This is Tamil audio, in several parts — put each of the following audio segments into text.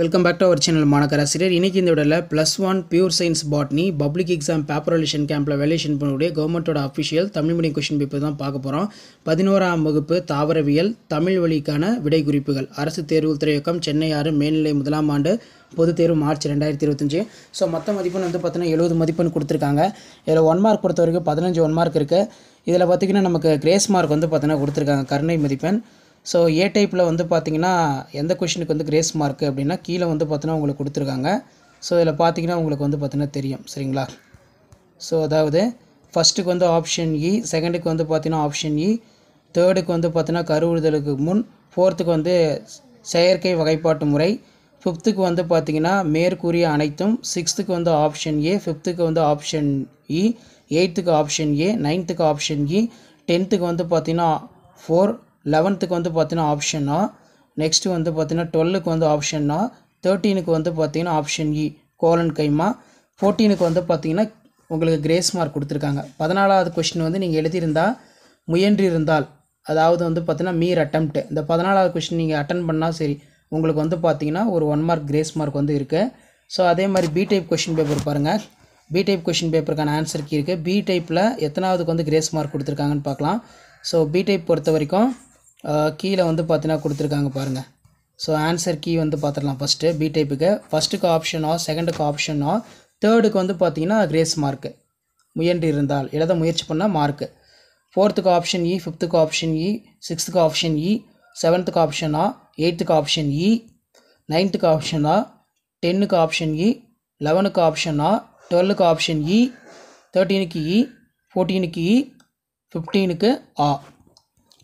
Welcome back to our channel Manakkarasiriyar. இன்றைக்கி இந்த விடல +1 pure science botany public exam paper relation கேம்பில் வேலேஷன் பண்ணக்கூடிய கவர்மெண்ட்டோட official Tamil medium question paper தான் பார்க்க போகிறோம். 11ஆம் வகுப்பு தாவரவியல் தமிழ் வழிக்கான விடை குறிப்புகள். அரசு தேர்வுத்துறை இயக்கம் சென்னை 6 மேல்நிலை 1ஆம் ஆண்டு பொதுத் தேர்வு மார்ச் 2025. ஸோ மொத்த மதிப்பெண் வந்து பார்த்தீங்கன்னா 70 மதிப்பெண் கொடுத்துருக்காங்க. இதில் 1 மார்க் பொறுத்த வரைக்கும் 15 1 மார்க் இருக்குது. இதில் பார்த்திங்கன்னா நமக்கு கிரேஸ் மார்க் வந்து பார்த்தீங்கன்னா கொடுத்துருக்காங்க, கருணை மதிப்பெண். ஸோ ஏ டைப்பில் வந்து பார்த்திங்கன்னா எந்த கொஷினுக்கு வந்து கிரேஸ் மார்க்கு அப்படின்னா கீழே வந்து பார்த்தீங்கன்னா உங்களுக்கு கொடுத்துருக்காங்க. ஸோ இதில் பார்த்திங்கன்னா உங்களுக்கு வந்து பார்த்தீங்கன்னா தெரியும், சரிங்களா? ஸோ அதாவது ஃபஸ்ட்டுக்கு வந்து ஆப்ஷன் இ, செகண்டுக்கு வந்து பார்த்திங்கன்னா ஆப்ஷன் இ, தேர்டுக்கு வந்து பார்த்திங்கன்னா கருவுறுதலுக்கு முன், ஃபோர்த்துக்கு வந்து செயற்கை வகைப்பாட்டு முறை, ஃபிஃப்த்துக்கு வந்து பார்த்திங்கன்னா மேற்கூறிய அனைத்தும், சிக்ஸ்த்துக்கு வந்து ஆப்ஷன் ஏ, ஃபிஃப்த்துக்கு வந்து ஆப்ஷன் இ, எயித்துக்கு ஆப்ஷன் ஏ, நைன்த்துக்கு ஆப்ஷன் இ, 10த்துக்கு வந்து பார்த்திங்கன்னா 4, 11த்துக்கு வந்து பார்த்தீங்கன்னா ஆப்ஷன் ஆ, நெக்ஸ்ட்டு வந்து பார்த்தீங்கன்னா 12க்கு வந்து ஆப்ஷன் ஆ, 13க்கு வந்து பார்த்தீங்கன்னா ஆப்ஷன் இ கோலன் கைமா, 14க்கு வந்து பார்த்தீங்கன்னா உங்களுக்கு கிரேஸ் மார்க் கொடுத்துருக்காங்க. 14வது கொஸ்டின் வந்து நீங்கள் எழுதியிருந்தால் முயன்றிருந்தால், அதாவது வந்து பார்த்தீங்கன்னா மீர் அட்டம்ப்ட், இந்த 14வது கொஸ்டின் நீங்கள் அட்டன் பண்ணால் சரி உங்களுக்கு வந்து பார்த்தீங்கன்னா ஒரு 1 மார்க் கிரேஸ் மார்க் வந்து இருக்குது. ஸோ அதே மாதிரி பி டைப் கொஸ்டின் பேப்பர் பாருங்கள். பி டைப் கொஸ்டின் பேப்பருக்கான ஆன்சர் கீ இருக்குது. பி டைப்பில் எத்தனாவதுக்கு வந்து கிரேஸ் மார்க் கொடுத்துருக்காங்கன்னு பார்க்கலாம். ஸோ பி டைப் பொறுத்த வரைக்கும் கீழே வந்து பார்த்தீங்கன்னா கொடுத்துருக்காங்க பாருங்கள். ஸோ ஆன்சர் கீ வந்து பார்த்துடலாம். ஃபஸ்ட்டு பி டைப்புக்கு ஃபஸ்ட்டுக்கு ஆப்ஷன் ஆ, செகண்டுக்கு ஆப்ஷன் ஆ, தேர்டுக்கு வந்து பார்த்தீங்கன்னா கிரேஸ் மார்க்கு முயன்று இருந்தால், எழுத முயற்சி பண்ணால் மார்க்கு, ஃபோர்த்துக்கு ஆப்ஷன் இ, ஃபிஃப்த்துக்கு ஆப்ஷன் இ, சிக்ஸ்த்துக்கு ஆப்ஷன் இ, செவன்த்துக்கு ஆப்ஷன் ஆ, எயித்துக்கு ஆப்ஷன் இ, நைன்த்துக்கு ஆப்ஷன் ஆ, 10க்கு ஆப்ஷன் இ, 11க்கு ஆப்ஷன் ஆ, 12க்கு ஆப்ஷன் இ, 13க்கு இ, 14க்கு இ, 15க்கு ஆ.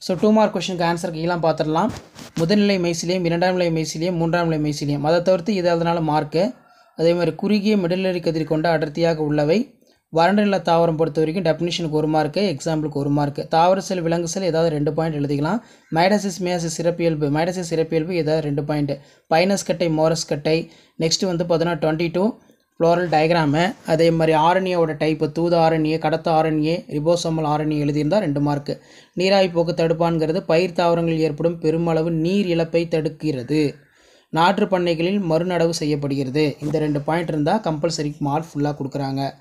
ஸோ 2 மார்க் கொஸ்டினுக்கு ஆன்சர் கீழே பார்த்துடலாம். முதல்நிலை மெய்சிலியம், 2ஆம் நிலை மெய்சிலியம், 3ஆம் நிலை மெய்சிலியம், அதை தவிர்த்து இது அதனால் மார்க்கு. அதே மாதிரி குறுகிய மிடலரி கதிர் கொண்ட அடர்த்தியாக உள்ளவை. வறண்ட நில தாவரம் பொறுத்த வரைக்கும் டெஃபினிஷனுக்கு 1 மார்க்கு, எக்ஸாம்பிளுக்கு 1 மார்க்கு. தாவர செல் விலங்கு செல் ஏதாவது 2 பாயிண்ட் எழுதிக்கலாம். மைடசிஸ் மியாசிஸ் சிறப்பியல்பு, மைடசிஸ் சிறப்பியல்பு ஏதாவது 2 பாயிண்ட். பைனஸ் கட்டை, மோரஸ் கட்டை. நெக்ஸ்ட்டு வந்து பார்த்தீங்கன்னா 22 ஃப்ளோரல் டயக்ராமு. அதே மாதிரி ஆரணியோட டைப்பு தூத ஆரணியை, கடத்த ஆரணியை, ரிபோசோமல் ஆரணியை எழுதியிருந்தால் 2 மார்க்கு. நீராவி போக்கு தடுப்பான்கிறது பயிர் தாவரங்களில் ஏற்படும் பெருமளவு நீர் இழப்பை தடுக்கிறது. நாற்று பண்ணைகளில் மறுநடவு செய்யப்படுகிறது. இந்த 2 பாயிண்ட் இருந்தால் கம்பல்சரி மார்க் ஃபுல்லாக கொடுக்குறாங்க.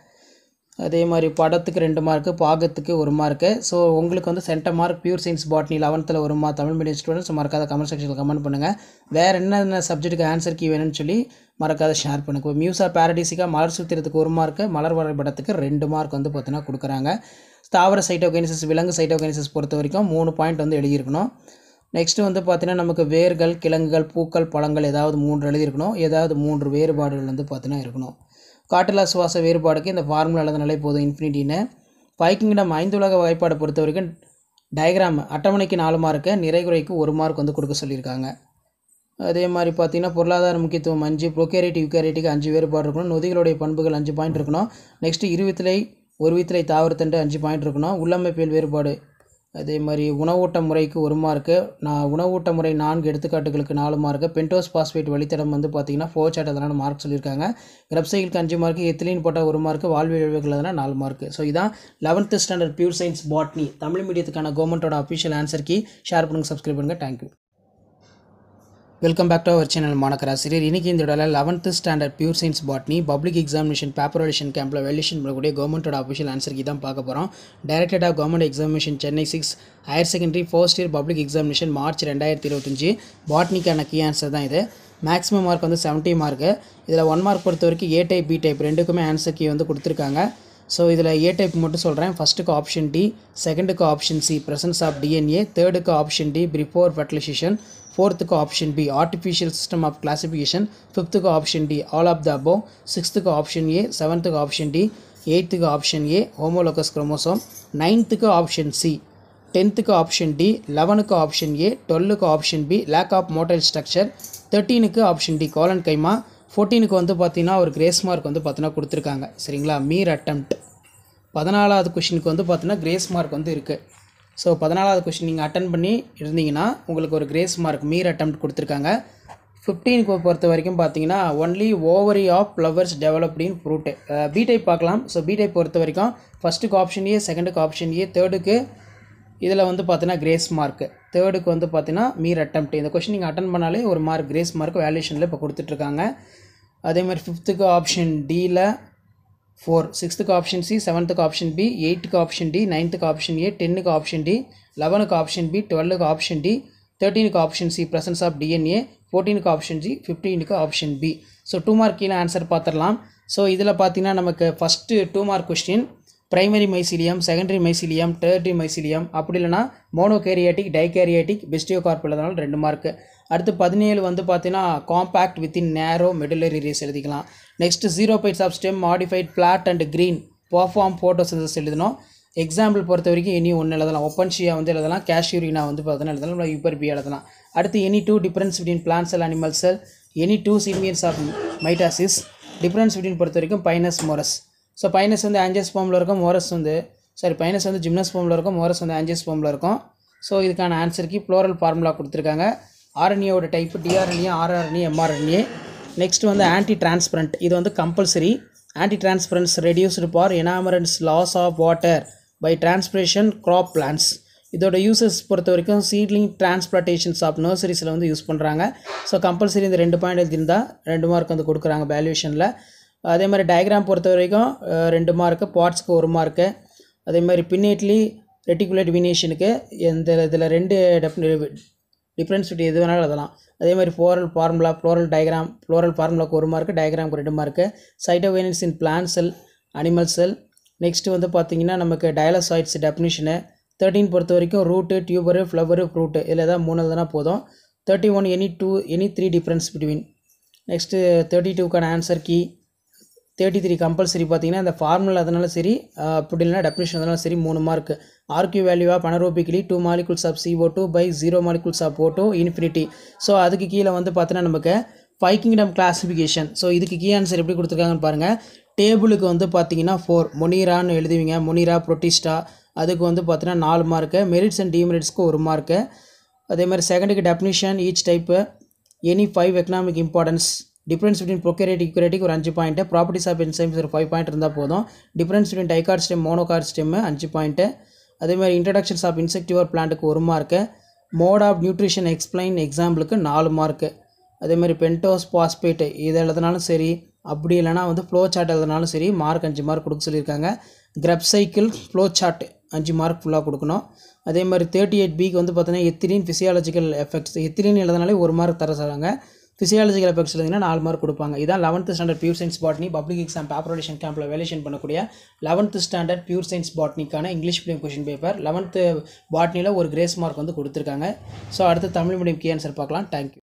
அதே மாதிரி படத்துக்கு 2 மார்க்கு, பாகத்துக்கு 1 மார்க்கு. ஸோ உங்களுக்கு வந்து centre mark pure science botany 11th 1 mark. Tamil medium students மறக்காத கமெண்ட் செக்ஷனில் கமெண்ட் பண்ணுங்கள். வேறு என்னென்ன சப்ஜெக்ட்டுக்கு ஆன்சர் கீ வேணும்னு சொல்லி மறக்காத ஷேர் பண்ணுங்க. மியூசா பாரடிசிக்கா மலர் சூத்திரத்துக்கு 1 மார்க்கு, மலர் வரைபடத்துக்கு 2 மார்க் வந்து பார்த்தீங்கன்னா கொடுக்குறாங்க. தாவர சைட்டோகைனசிஸ், விலங்கு சைட்டோகைனசிஸ் பொறுத்த வரைக்கும் 3 பாயிண்ட் வந்து எழுதியிருக்கணும். நெக்ஸ்ட்டு வந்து பார்த்தீங்கன்னா நமக்கு வேர்கள், கிழங்குகள், பூக்கள், பழங்கள் ஏதாவது 3 எழுதியிருக்கணும். ஏதாவது 3 வேறுபாடுகள் வந்து பார்த்தீங்கன்னா இருக்கணும். காட்டுலா சுவாச வேறுபாடுக்கு இந்த ஃபார்முலா எழுதினாலே போதும், இன்ஃபினிட்டின்னு. 5 கிங்டம் 5 உலக வகைப்பாடு பொறுத்த வரைக்கும் டயக்ராம் அட்டவணைக்கு 4 மார்க்கு, நிறைகுறைக்கு 1 மார்க் வந்து கொடுக்க சொல்லியிருக்காங்க. அதே மாதிரி பார்த்திங்கன்னா பொருளாதார முக்கியத்துவம் 5, ப்ரோகேரியட் யூகேரியட்டுக்கு 5 வேறுபாடு இருக்கணும். நொதிகளுடைய பண்புகள் 5 பாயிண்ட் இருக்கணும். நெக்ஸ்ட்டு இருவித்திலை ஒரு வித்திலை தாவரத்தண்டு 5 பாயிண்ட் இருக்கணும். உள்ளமைப்பியல் வேறுபாடு, அதே மாதிரி உணவூட்ட முறைக்கு 1 மார்க்கு, உணவூட்ட முறை 4 எடுத்துக்காட்டுகளுக்கு 4 மார்க்கு. பென்டோஸ் பாஸ்பேட் வழித்தடம் வந்து பார்த்திங்கன்னா 4 சார்ட் அதனால் மார்க் சொல்லியிருக்காங்க. கிரப்சைலுக்கு 5 மார்க்கு, எத்திலின் போட்டால் 1 மார்க்கு, வாழ்வியல் விளைவுகள் அதனால் 4 மார்க்கு. ஸோ இதான் 11th standard pure science botany Tamil மீடியத்துக்கான கவர்மெண்ட்டோட அஃபிஷியல் ஆன்சர் கீ. ஷேர் பண்ணுங்கள், சப்ஸ்கிரைப் பண்ணுங்கள். Thank you. Welcome back to our channel Manakkarasiriyar. இன்றைக்கி இந்த விடல 11th standard pure science botany public examination paper relation கேம்பில் வேலேஷன் பண்ணக்கூடிய கவர்மெண்ட்டோட அஃபிஷியல் ஆன்சர் கீ தான் பார்க்க போகிறோம். Directed of government examination Chennai 6 higher secondary first year public examination March 2025 பாட்னிக்கான கீ ஆன்சர் தான் இது. மேக்ஸிமம் மார்க் வந்து 70 மார்க்கு. இதில் 1 மார்க் பொறுத்த வரைக்கும் ஏ டைப், பி டைப் ரெண்டுக்குமே ஆன்சர் கீ வந்து கொடுத்துருக்காங்க. ஸோ இதில் ஏ டைப் மட்டும் சொல்கிறேன். ஃபஸ்ட்டுக்கு ஆப்ஷன் டி, செகண்டுக்கு option C presence of DNA, தேர்டுக்கு ஆப்ஷன் டி பிஃபோர் ஃபர்டிலைசேஷன், ஃபோர்த்துக்கு option B artificial system of classification, ஃபிஃப்த்துக்கு option D all of the above, சிக்ஸ்த்துக்கு ஆப்ஷன் ஏ, செவன்த்துக்கு ஆப்ஷன் டி, எயித்துக்கு ஆப்ஷன் ஏ ஹோமோலோகஸ் குரோமோசோம், 9த்துக்கு ஆப்ஷன் சி, 10த்துக்கு ஆப்ஷன் டி, 11க்கு ஆப்ஷன் ஏ, 12க்கு option B lakh of motile structure, 13க்கு ஆப்ஷன் டி கோலன் கைமா, 14க்கு வந்து பார்த்தீங்கன்னா ஒரு கிரேஸ் மார்க் வந்து பார்த்தீங்கன்னா கொடுத்துருக்காங்க, சரிங்களா? மீர் அட்டம்ப்ட். 14வது கொஷினுக்கு வந்து பார்த்தீங்கன்னா கிரேஸ் மார்க் வந்து இருக்குது. ஸோ 14வது கொஷின் நீங்கள் அட்டன் பண்ணி இருந்தீங்கன்னா உங்களுக்கு ஒரு கிரேஸ் மார்க் மீர் அட்டம்ப்ட் கொடுத்துருக்காங்க. 15க்கு பொறுத்த வரைக்கும் பார்த்தீங்கன்னா only ovary of flowers developed in fruit. B type பார்க்கலாம். ஸோ பி டைப் பொறுத்த வரைக்கும் ஃபஸ்ட்டுக்கு ஆப்ஷன் ஏ, செகண்டுக்கு ஆப்ஷன் ஏ, தேர்டுக்கு இதில் வந்து பார்த்தீங்கன்னா கிரேஸ் மார்க்கு. தேர்டுக்கு வந்து பார்த்தீங்கன்னா மீர் அட்டெம்ப்ட். இந்த கொஷின் நீங்கள் அட்டன் பண்ணாலே ஒரு மார்க் கிரேஸ் மார்க் வேல்யூஷனில் இப்போ கொடுத்துட்ருக்காங்க. அதே மாதிரி 5th ஆப்ஷன் டியில் 4, 6th option C, 7th option B, 8th option D, 9th option A, 10th option D, 11th option B, 12th option D, 13th option C presence of DNA, 14th option G, 15th option B. So 2 mark கீழே ஆன்சர் பார்த்துடலாம். ஸோ இதில் பார்த்தீங்கன்னா நமக்கு first 2 mark question primary mycelium, secondary mycelium, tertiary mycelium, அப்படி இல்லைனா மோனோகேரியாட்டிக், டைகேரியாட்டிக், பெஸ்டியோகார்ப் எழுதனால 2 மார்க்கு. அடுத்து 17 வந்து பார்த்தீங்கன்னா compact within narrow medullary rays எழுதிக்கலாம். Next xerophytes of stem modified flat and green perform photosynthesis எழுதணும். எக்ஸாம்பிள் பொறுத்த வரைக்கும் எனி ஒன்று எழுதலாம். ஒப்பன்ஷியா வந்து எழுதலாம், கேஷ்யூரினா வந்து பார்த்தீங்கன்னா எழுதலாம், யூப்பர்பி எழுதலாம். அடுத்து any 2 difference between plant cell, animal cell, any 2 சீமியர்ஸ் ஆஃப் மைட்டாசிஸ். டிஃபரன்ஸ் பிட்வீன் பொறுத்த வரைக்கும் பைனஸ், மோரஸ். ஸோ பைனஸ் வந்து ஆஞ்சியோஸ்பர்மில் இருக்கும், மோரஸ் வந்து பைனஸ் வந்து ஜிம்னோஸ்பர்மில் இருக்கும், மோரஸ் வந்து ஆஞ்சியோஸ்பர்மில் இருக்கும். ஸோ இதுக்கான ஆன்சருக்கு ஃப்ளோரல் ஃபார்முலா கொடுத்துருக்காங்க. ஆர்என்ஏவோட type tRNA, rRNA, mRNA. Next வந்து ஆன்டி டிரான்ஸ்பரண்ட். இது வந்து compulsory. Antitranspirants reduced for enormous loss of water by transpiration crop plants. இதோட யூசஸ் பொறுத்த வரைக்கும் சீட்லிங் டிரான்ஸ்பிளான்டேஷன்ஸ் ஆஃப் நர்சரிஸில் வந்து யூஸ் பண்ணுறாங்க. ஸோ கம்பல்சரி இந்த 2 பாயிண்ட் எழுதியிருந்தால் 2 மார்க் வந்து கொடுக்குறாங்க வேல்யூஷனில். அதே மாதிரி டயக்ராம் பொறுத்த வரைக்கும் 2 மார்க்கு, பார்ட்ஸ்க்கு 1 மார்க்கு. அதே மாதிரி பின்னேட்லி ரெட்டிகுலேட் வினேஷனுக்கு இதில் 2 டிஃப்ரென்ஸ் எது வேணாலும் எழுதலாம். அதே மாதிரி ஃப்ளோரல் ஃபார்முலாக்கு 1 மார்க்கு, டயக்ராமுக்கு 2 mark. Cytokinesis in plant cell, animal cell. Next வந்து பார்த்திங்கன்னா நமக்கு டயலசாய்ட்ஸ் டெஃபினிஷனு. 13 பொறுத்த வரைக்கும் ரூட்டு, டியூபரு, ஃப்ளவரு, ஃப்ரூட்டு, இதில் ஏதாவது 3 எழுதுனா போதும். 31 எனி 3 டிஃப்ரென்ஸ் பிட்வீன். நெக்ஸ்ட்டு 32க்கான ஆன்சர் கீ. 33 கம்பல்சரி. பார்த்தீங்கன்னா இந்த ஃபார்முலா அதனால சரி, அப்படி இல்லைனா டெஃபினிஷன் அதனால சரி 3 mark. RQ value of anaerobically 2 molecules of CO2 by 0 molecules of O2 infinity. So அதுக்கு கீழே வந்து பார்த்தீங்கன்னா நமக்கு 5 கிங்டம் கிளாசிஃபிகேஷன். ஸோ இதுக்கு கீ ஆன்சர் எப்படி கொடுத்துருக்காங்கன்னு பாருங்கள். டேபிளுக்கு வந்து பார்த்தீங்கன்னா 4 மொனீரான்னு எழுதுவீங்க, மொனீரா, புரோட்டிஸ்டா. அதுக்கு வந்து பார்த்தீங்கன்னா 4 மார்க்கு. மெரிட்ஸ் அண்ட் டிமெரிட்ஸ்க்கு 1 மார்க்கு. அதே மாதிரி செகண்டுக்கு definition each type, any 5 economic importance, difference between prokaryotic, eukaryotic ஒரு 5 பாயிண்ட்டு, ப்ராப்பர்ட்டிஸ் ஆஃப் என்சைம்ஸ் ஒரு 5 பாயிண்ட் இருந்தால் போதும். Difference between dicot stem, monocot stem 5 point. அதே மாதிரி இன்ட்ரடக்ஷன்ஸ் ஆஃப் இன்செக்டிவர் பிளான்ட்டுக்கு 1 mark. Mode of nutrition explain எக்ஸாம்பிளுக்கு 4 மார்க்கு. அதே மாதிரி பென்டோஸ் பாஸ்பேட் இது எழுதினாலும் சரி, அப்படி இல்லைனா வந்து ஃப்ளோ சார்ட் எழுதினாலும் சரி மார்க் 5 மார்க் கொடுக்க சொல்லியிருக்காங்க. Krebs cycle, flow chart 5 mark ஃபுல்லாக கொடுக்கணும். அதே மாதிரி 38Bக்கு வந்து பார்த்தீங்கன்னா எத்திலீன் ஃபிசியாலஜிக்கல் எஃபெக்ட்ஸ். எத்திலீன் எழுதினாலே 1 மார்க் தர சொல்கிறாங்க. ஃபிசியாலஜிக்கல் எஃபெக்ட்ஸ் எழுதினா 4 மார்க் கொடுப்பாங்க. இதான் 11th standard pure science botany public exam பேப்பரேஷன் கேம்பில் வேல்யூஷன் பண்ணக்கூடிய 11th ஸ்டாண்டர்ட் பியூர் சயின்ஸ் பாட்னிக்கான English medium question paper. 11th பாட்னியில் ஒரு கிரேஸ் மார்க் வந்து கொடுத்துருக்காங்க. ஸோ அடுத்து தமிழ் மீடியம் கீ ஆன்சர் பார்க்கலாம். தேங்க்யூ.